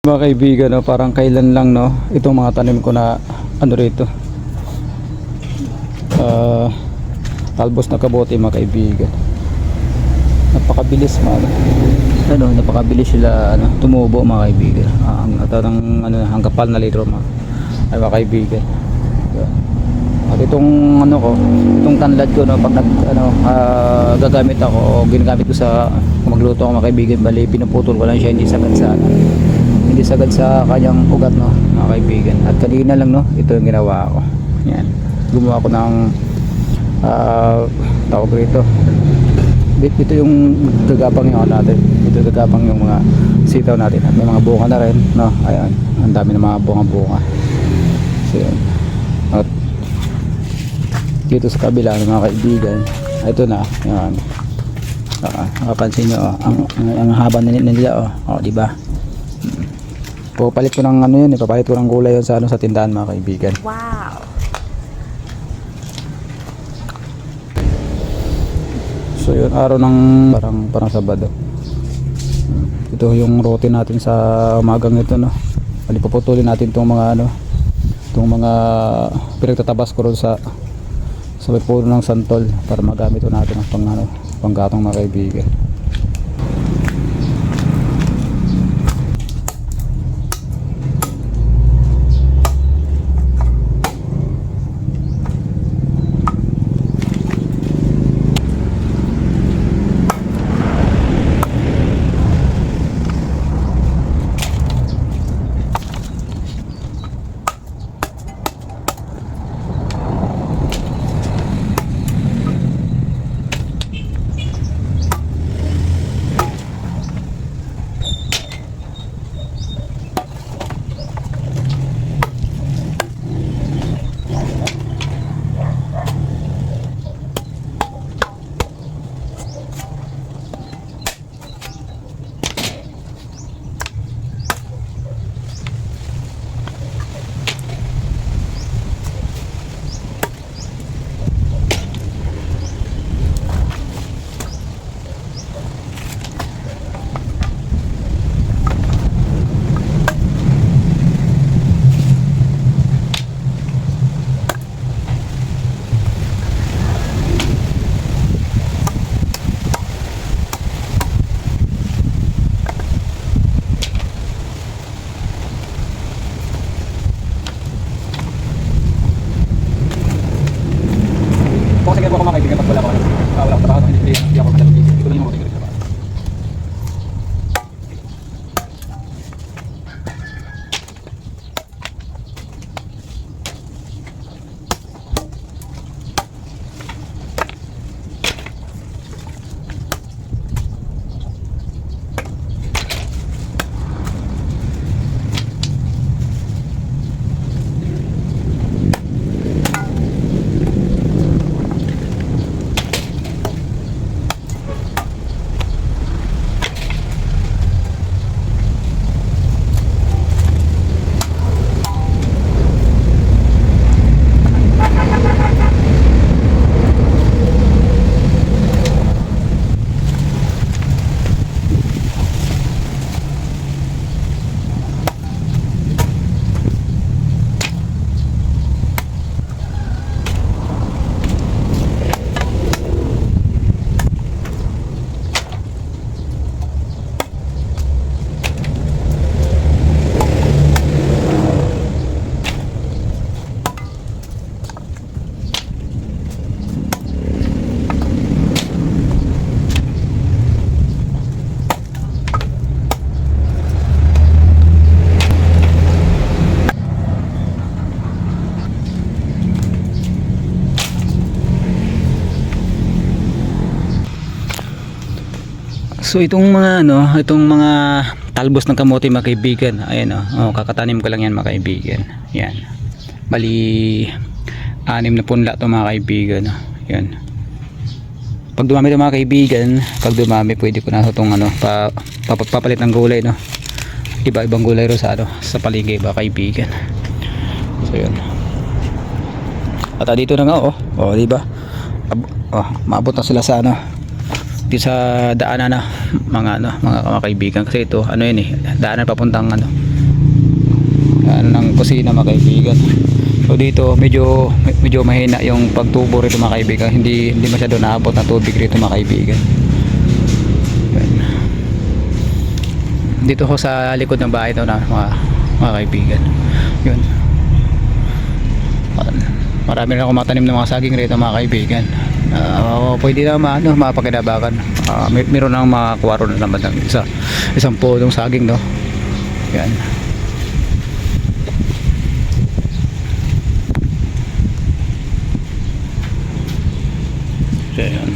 Mga kaibigan, no, parang kailan lang, no, itong mga tanim ko na ano rito, talbos na kabote, mga kaibigan. Napakabilis, napakabilis sila tumubo, mga kaibigan. Ang kapal na litro, mga kaibigan. At itong itong tanlad ko, no, pag gagamit ako o ginagamit ko sa magluto ako, mga kaibigan, bali pinuputol ko lang siya, hindi sagad sa kanyang ugat, no, mga kaibigan. At kanina lang, no, ito yung ginawa ko. Yan, gumawa ko ng tawag rito, ito yung gagapang yung natin, ito gagapang yung mga sitaw natin. At may mga bunga na rin, no, ayan, ang dami ng mga bunga. So yun. At dito sa kabila, mga kaibigan, ito na, yan, mapapansin nyo, ang haba nila, di ba? Papalit ko ng ipapalit ko ng gulay yun sa sa tindahan, mga kaibigan. Wow. So yun, araw ng parang Sabado. Ito yung routine natin sa umagang ito, no. Paputulin natin tong mga mga pinagtatabas ko ron sa may puno ng santol para magamit ko natin ang panggatong, mga kaibigan. Kasi ganito ako, mga kaibigan, pag wala akong trabaho, hindi ako madalagin. Ito lang yung mga kaibigan. So itong mga talbos ng kamote, mga kaibigan, ayan, kakatanim ko lang yan, mga kaibigan. Yan, bali 6 na punla to, mga kaibigan. Yan, pag dumami ito, mga kaibigan, pwede ko na itong papalit ng gulay, no, iba-ibang gulay ro sa sa paligid, mga kaibigan. So yun, at dito na nga, di ba, maabot na sila sa dito sa daanan, mga kaibigan, kasi ito yun, daanan papuntang ano ng kusina mga kaibigan. So dito medyo mahina yung pagtubo rito mga kaibigan. Hindi masyado naabot na tubig rito mga kaibigan. Yan. Dito ko sa likod ng bahay na mga kaibigan. Yun. Marami rin ako matanim ng mga saging rito mga kaibigan. Pwede na mapakinabangan. Meron nang makakuha ron naman ng isang podong saging, no. Yan. Yan.